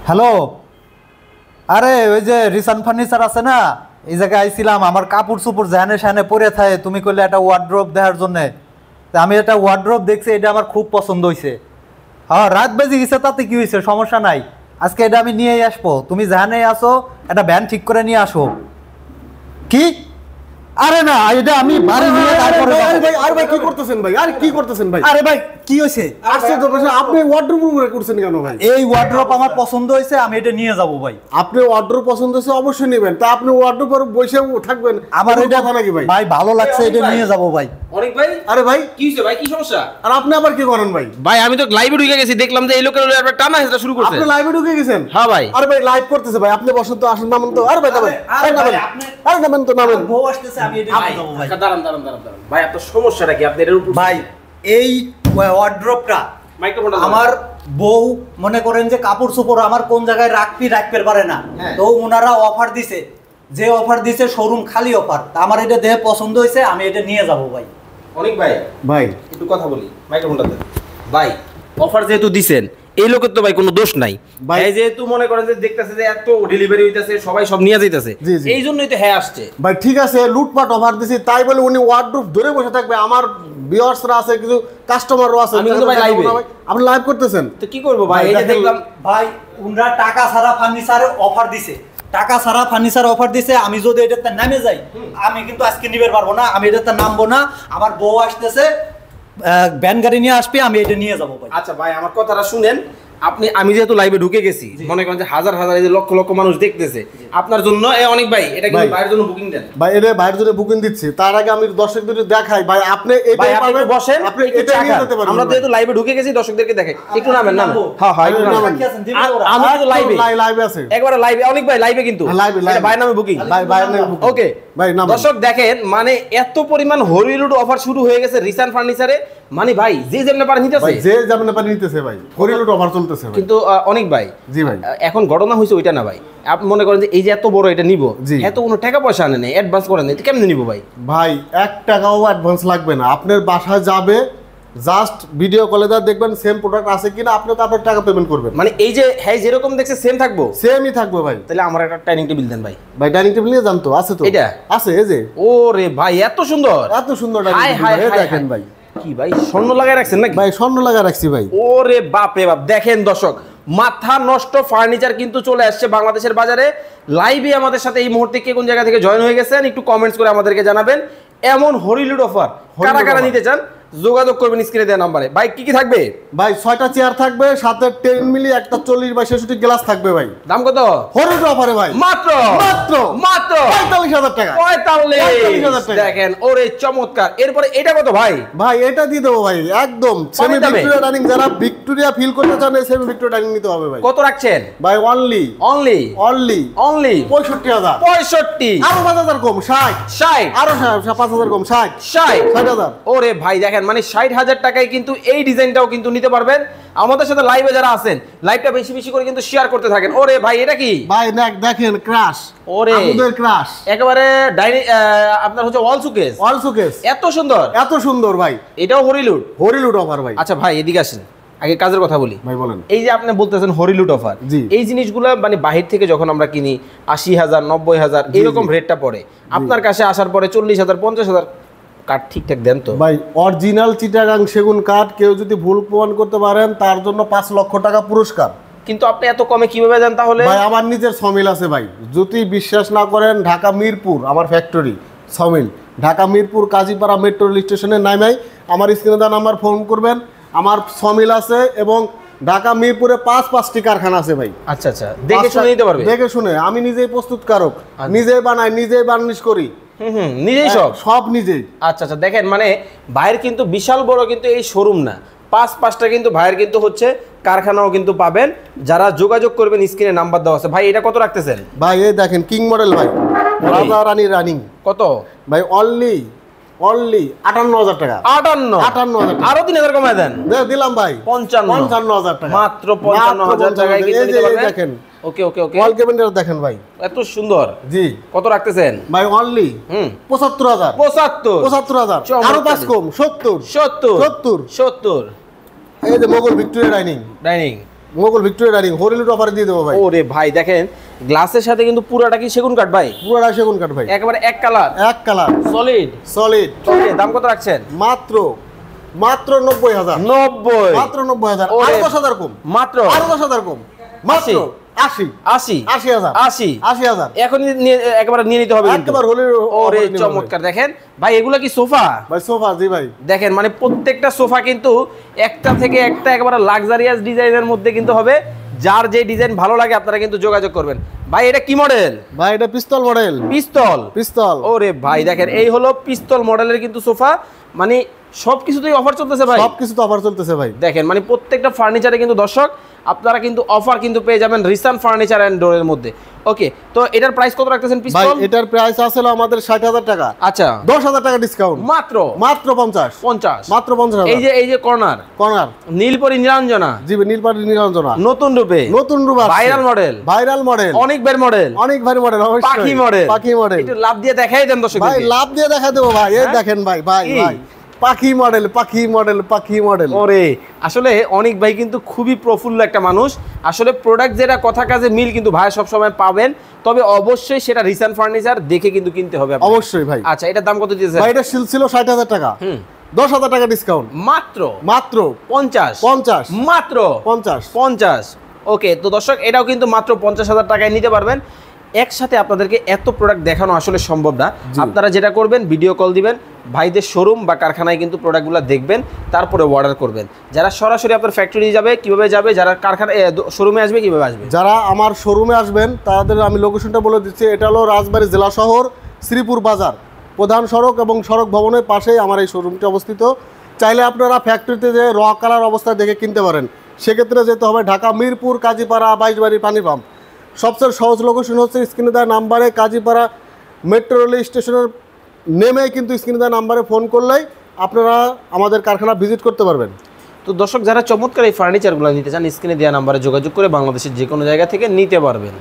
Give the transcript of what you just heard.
Hello, আরে ওই যে রিসান ফার্নিচার আছে না, এই জায়গায় আইছিলাম। আমার কাপড় চোপড় জ্যানে স্যানে পরে থাকে, তুমি কইলে একটা ওয়ার্ড্রোব দেওয়ার জন্যে। তা আমি একটা ওয়ার্ড্রোব দেখছি, এটা আমার খুব পছন্দ হয়েছে। হ্যাঁ, রাত বেজে গেছে, তাতে কি হয়েছে, সমস্যা নাই। আজকে এটা আমি নিয়েই আসবো, তুমি জ্যানে আসো, একটা ভ্যান ঠিক করে নিয়ে আসো। কি? আরে না, এটা আমি বাড়ি নিয়ে তারপরে ভাই আর ভাই কি করতেছেন ভাই? আর কি করতেছেন ভাই? আরে ভাই কি হয়েছে? আশ্চর্য বিষয়, আপনি ওয়ার্ডরোব উপরে করছেন কেন ভাই? এই ওয়ার্ড্রোব আমার পছন্দ হয়েছে, আমি এটা নিয়ে যাব ভাই। আপনি ওয়ার্ডরোব পছন্দ হয়েছে অবশ্যই নেবেন, তা আপনি ওয়ার্ডরোব পরে বসে থাকবেন আমার কোনো এটা কথা নাকি ভাই? ভাই ভালো লাগছে, এটা নিয়ে যাব ভাই। অনেক ভাই, আরে ভাই কি হইছে ভাই? কি সমস্যা? আর আপনি আবার কি করেন ভাই? ভাই আমি তো লাইভে ঢুকে গেছি, দেখলাম যে এই লোকের একটা টানা হেসা শুরু করছে। আপনি লাইভে ঢুকে গেছেন? হ্যাঁ ভাই। আরে ভাই লাইভ করতেছে ভাই, আপনি বসেন তো, আসেন, নামেন তো। আরে ভাই নামেন, আরে নামেন, আরে নামেন তো, নামেন। বউ আসতেছে, আমি এটা নিয়ে যাব ভাই। দাঁড়ান দাঁড়ান দাঁড়ান দাঁড়ান ভাই, আপনার সমস্যাটা কি? আপনি এর উপর ভাই এই ওয়ার্ড্রোবটা মাইক্রোফোনটা আমার বউ মনে করেন যে কাপড় চোপড় আমার কোন জায়গায় রাখতে পারে না, তো ওনারা অফার দিছে, যে অফার দিছে শোরুম খালি অফার। তা আমার এটা দেখে পছন্দ হয়েছে, আমি এটা নিয়ে যাব ভাই। অনেক ভাই ভাই একটু কথা বলি, মাইক্রোফোনটা দেন ভাই। অফার যেহেতু দিছেন, এই লোকের তো ভাই কোনো দোষ নাই ভাই। ভাই, যেহেতু মনে করেন যে দেখতেছে যে এত ডেলিভারি হইতাছে, সবাই সব নিয়ে যাইতাছে, জি, জি। এই জন্যই তো হ্যাঁ আসছে। ভাই ঠিক আছে, লুটপাট অফার দিছি তাই বলে উনি ওয়ার্ডরোব ধরে বসে থাকবে? আমার ভিউয়ার্সরা আছে, কিছু কাস্টমারও আছে। আমি কিন্তু ভাই live এ। আপনি লাইভ করতেছেন? তো কি করবো ভাই? এই যে দেখেন, দেখলাম ভাই ওনারা টাকা ছাড়া ফার্নিচারের অফার দিছে, টাকা ছাড়া ফার্নিচার অফার দিছে। আমি যদি এটাতে নামে যাই, আমি কিন্তু আজকে নিবে পারবো না, আমি এটাতে নামবো না। আমার বউ আসতেছে, ভ্যান গাড়ি নিয়ে আসবে, আমি এটা নিয়ে যাবো ভাই। আচ্ছা ভাই, আমার কথাটা শুনেন। আমি যেহেতু লাইভে ঢুকে গেছি, মনে করেন যে হাজার হাজার এই যে লক্ষ লক্ষ মানুষ দেখতেছে, আপনার জন্য অনেক ভাই এটা কিন্তু ভাই। বাইরের জন্য বুকিং দেন। ভাই এটা বাইরের জন্য বুকিং দিচ্ছি, তার আগে আমি দর্শকদের দেখাই ভাই, আপনি ভাই এটাই আপনি পাবেন, একটু বসেন, আপনি একটু এটা চা নিয়ে খান। যেতে পারবেন। আমরা ভাই। যেহেতু লাইভে ঢুকে গেছি, দর্শকদেরকে দেখে একটু নামেন নামেন। নামবো। হ্যাঁ হ্যাঁ, একটু নামেন। নামেন। কি আছেন? দিবেন ওরা? আমি কিন্তু লাইভে লাইভ আছে একবারে লাইভে, অনেক ভাই লাইভে কিন্তু live-এ, এটা বাইরের নামে বুকিং। ভাই বাইরের নামে booking। ওকে ভাই নামেন। দর্শক দেখেন, মানে এত পরিমাণ হরিলুড অফার শুরু হয়ে গেছে রিসান ফার্নিচারে, মানে ভাই যে যেমন পারে নিতেছে। ভাই যে যাবেন পারে নিতেছে ভাই, হরিলুট অফার চলতেছে ভাই। কিন্তু অনেক ভাই, জি ভাই। এখন ঘটনা হয়েছে ওইটা না ভাই। আপনি মনে করেন যে এই যে এত বড় এটা নিব, জি। এত কোনো টাকা পয়সা আনে নেই, অ্যাডভান্স করে নেই, কেমনে নিব ভাই? ভাই 1 টাকাও অ্যাডভান্স লাগবে না, আপনার বাসায় যাবে, জাস্ট ভিডিও কলে যা দেখবেন সেম প্রোডাক্ট আছে কিনা, আপনি তারপর টাকা পেমেন্ট করবেন। মানে এই যে হ্যাঁ যেরকম দেখছে সেম থাকবো, সেমই থাকবে ভাই। তাহলে আমার একটা ডাইনিং টেবিল দেন ভাই। ভাই ডাইনিং টেবিল নিয়ে যান তো, আছে তো? এটা? আছে, এই যে ওরে ভাই এত সুন্দর, এত সুন্দর ডাইনিং হাই টেবিল, হাই এই হাই দেখেন হাই। ভাই। কি ভাই স্বর্ণ লাগাই রাখছেন নাকি? ভাই স্বর্ণ লাগা রাখছি ভাই। ওরে বাপ রে বাপ, দেখেন দর্শক, মাথা নষ্ট ফার্নিচার কিন্তু চলে আসছে বাংলাদেশের বাজারে। লাইভে আমাদের সাথে এই মুহূর্তে কে কোন জায়গা থেকে জয়েন হয়ে গেছেন একটু কমেন্টস করে আমাদেরকে জানাবেন। এমন হরিলুড অফার কারা কারা নিতে চান যোগাযোগ করবেন স্ক্রিনে দেওয়া নম্বরে। ভাই কি কি থাকবে? ভাই 6টা চেয়ার থাকবে, সাথে 10 মিলি একটা 40 বাই 66 গ্লাস থাকবে ভাই। দাম কত? হরিলুট অফারে ভাই মাত্র মাত্র মাত্র 45,000 টাকা। 45,000 টাকা। দেখেন ওরে চমৎকার। এরপরে এটা কত ভাই? ভাই এটা দিয়ে দেবো ভাই, একদম সেমি দামে? ভিক্টোরিয়া ডাইনিং, যারা ভিক্টোরিয়া ফিল করতে চান এই সেমি ভিক্টোরিয়া ডাইনিং নিতে হবে ভাই। কত রাখছেন? ভাই অনলি অনলি অনলি অনলি 65,000। 65 আরো 5,000 কম, 60। 60 আরো 5,000 কম, 60। 60,000। ওরে ভাই দেখেন, মানে 60,000 টাকায় কিন্তু এই ডিজাইনটাও কিন্তু নিতে পারবেন। আমাদের সাথে লাইভে যারা আছেন লাইভটা বেশি বেশি করে কিন্তু শেয়ার করতে থাকেন। ওরে ভাই এটা কি ভাই দেখেন ক্রাশ, ওরে আমাদের ক্রাশ একেবারে আপনার হচ্ছে ওয়াল সুকেস, অল শোকেস, এত সুন্দর, এত সুন্দর ভাই। এটাও হরিলুড। হরিলুট অফার ভাই। আচ্ছা ভাই এদিকে আসেন, আগে কাজের কথা বলি। ভাই বলেন। এই যে আপনি বলতেছেন হরিলুট অফার, জি। এই জিনিসগুলো মানে বাহির থেকে যখন আমরা কিনি 80,000 90,000 এরকম রেটটা পড়ে, আপনার কাছে আসার পরে 40,000 50,000 কাঠ ঠিকঠাক দেন তো? ভাই অরিজিনাল চিটাগাং সেগুন কাঠ কেউ যদি ভুল প্রমাণ করতে পারেন তার জন্য 5 লক্ষ টাকা পুরস্কার। কিন্তু আপনি এত কমে কিভাবে দেন তাহলে? ভাই আমার নিজের সমিল আছে ভাই, যদি বিশ্বাস না করেন ঢাকা মিরপুর আমার factory sawmill, Dhaka Mirpur Kazipara metro rail স্টেশনের নামাই আমার স্ক্রিনে দেওয়া নাম্বার ফোন করবেন। আমার সমিল আছে এবং ঢাকা মিরপুরে 5টি কারখানা আছে ভাই। আচ্ছা আচ্ছা, দেখে শুনে নিতে পারবে? দেখে শুনে, আমি নিজেই প্রস্তুতকারক, নিজেই বানাই, নিজেই বার্নিশ করি, নিজেই সব সব নিজেই। আচ্ছা আচ্ছা, দেখেন মানে ভাইয়ের কিন্তু বিশাল বড় কিন্তু এই শোরুম না, 5টা কিন্তু ভাইয়ের কিন্তু হচ্ছে কারখানাও কিন্তু পাবেন। যারা যোগাযোগ করবেন স্ক্রিনে নাম্বার দেওয়া আছে। ভাই এটা কত রাখতেছেন? ভাই এই দেখেন কিং মডেল ভাই, রাজা রানী রানিং। কত ভাই অনলি 58,000 টাকা। 58,000 আরো 3,000 কমায় দেন। দিলাম ভাই 55,000 টাকা, মাত্র 55,000 টাকায় কিন্তু নিতে পারবেন। দেখেন ওকে ওকে ওকে, ওয়াল ক্যাবিনেট দেখেন ভাই, এত সুন্দর। জি কত রাখতেছেন? ভাই অনলি 75,000। 75 আরো 5 কম, 70। 70 এই যে Mughal Victoria dining, Mughal Victoria dining হরিলুট অফারে দিয়ে দেবো ভাই। ওরে ভাই দেখেন গ্লাসের সাথে কিন্তু পুরাটা কি সেগুন কাঠ ভাই? পুরোটা সেগুন কাঠ ভাই, একেবারে এক কালার এক কালার সলিড। সলিড। ওকে, দাম কত রাখছেন? মাত্র 90,000। 90 মাত্র 90,000। ওরে, আরো 10,000 কম, মাত্র আরো 10,000 কম, মাত্র 80। 80 80,000। এখন একেবারে নিয়ে নিতে হবে কিন্তু। একেবারে হলিউড। ওরে চমৎকার। দেখেন ভাই এগুলা কি সোফা? ভাই সোফা, জি ভাই। দেখেন মানে প্রত্যেকটা সোফা কিন্তু একটা থেকে একটা একেবারে লাক্সারিয়াস ডিজাইনের মধ্যে কিন্তু হবে। যার যে ডিজাইন ভালো লাগে আপনারা কিন্তু যোগাযোগ করবেন। ভাই এটা কি মডেল? ভাই এটা পিস্তল মডেল। পিস্তল। পিস্তল। ওরে ভাই দেখেন এই হলো পিস্তল মডেলের কিন্তু সোফা। মানে সবকিছুতেই অফার চলতেছে ভাই। সবকিছু তো অফার চলতেছে ভাই। দেখেন মানে প্রত্যেকটা ফার্নিচারে কিন্তু দর্শক আপনারা কিন্তু অফার কিন্তু পেয়ে যাবেন রিসান ফার্নিচার এন্ড ডোরের মধ্যে। ওকে, তো এটার প্রাইস কত রাখতেছেন ভাই পিস্তল? এটার প্রাইস আছে আমাদের 60,000 টাকা। আচ্ছা 10,000 টাকা ডিসকাউন্ট। মাত্র মাত্র 50। 50। মাত্র 50,000। এই যে কর্নার কর্নার। নীলপরি নিরঞ্জনা জি নীলপাটি নিরঞ্জনা নতুন রূপে, নতুন রূপ আসছে। Viral model. Viral model. অনেক বের মডেল। অনেক ভারী মডেল। অবশ্যই পাখি মডেল। পাখি মডেল। একটু লাভ দিয়ে দেখাই দেন দর্শক। ভাই লাভ দিয়ে দেখা দেবো ভাই। এই হ্যাঁ? দেখেন ভাই, ভাই কি? ভাই পাখি মডেল, পাখি মডেল, পাখি মডেল। ওরে আসলে অনেক ভাই কিন্তু খুবই প্রফুল্ল একটা মানুষ। আসলে প্রোডাক্ট যেটা কথা কাজে মিল কিন্তু ভাই সব সময় পাবেন, তবে অবশ্যই সেটা রিসান ফার্নিচার দেখে কিন্তু কিনতে হবে আপনাকে। অবশ্যই ভাই। আচ্ছা এটার দাম কত দিয়েছেন? ভাই এটা ছিল 60,000 টাকা। 10,000 টাকা ডিসকাউন্ট। মাত্র মাত্র 50। 50। মাত্র 50। 50। ওকে, তো দর্শক এটাও কিন্তু মাত্র 50,000 টাকায় নিতে পারবেন। একসাথে আপনাদেরকে এত প্রোডাক্ট দেখানো আসলে সম্ভব না। আপনারা যেটা করবেন ভিডিও কল দিবেন, ভাইদের শোরুম বা কারখানায় কিন্তু প্রোডাক্টগুলো দেখবেন, তারপরে অর্ডার করবেন। যারা সরাসরি আপনার ফ্যাক্টরি যাবে কিভাবে যাবে, যারা কারখানা শোরুমে আসবে কিভাবে আসবে? যারা আমার শোরুমে আসবেন তাদের আমি লোকেশনটা বলে দিচ্ছি। এটা হলো রাজবাড়ী জেলা শহর, শ্রীপুর বাজার, প্রধান সড়ক এবং সড়ক ভবনের পাশেই আমার এই শোরুমটি অবস্থিত। চাইলে আপনারা ফ্যাক্টরিতে যে র কালার অবস্থায় দেখে কিনতে পারেন। সেক্ষেত্রে যেতে হবে ঢাকা মিরপুর, কাজীপাড়া, 22 বাড়ি, পানি পাম্প। সবচেয়ে সহজ লোকেশন হচ্ছে স্ক্রিনে দেওয়া নাম্বারে কাজীপাড়া মেট্রো রেল স্টেশনের নেমেই কিন্তু স্ক্রিনে দেওয়া নাম্বারে ফোন করলেই আপনারা আমাদের কারখানা ভিজিট করতে পারবেন। তো দর্শক যারা চমৎকার এই ফার্নিচারগুলো নিতে চান স্ক্রিনে দেওয়া নাম্বারে যোগাযোগ করে বাংলাদেশের যে কোনো জায়গা থেকে নিতে পারবেন।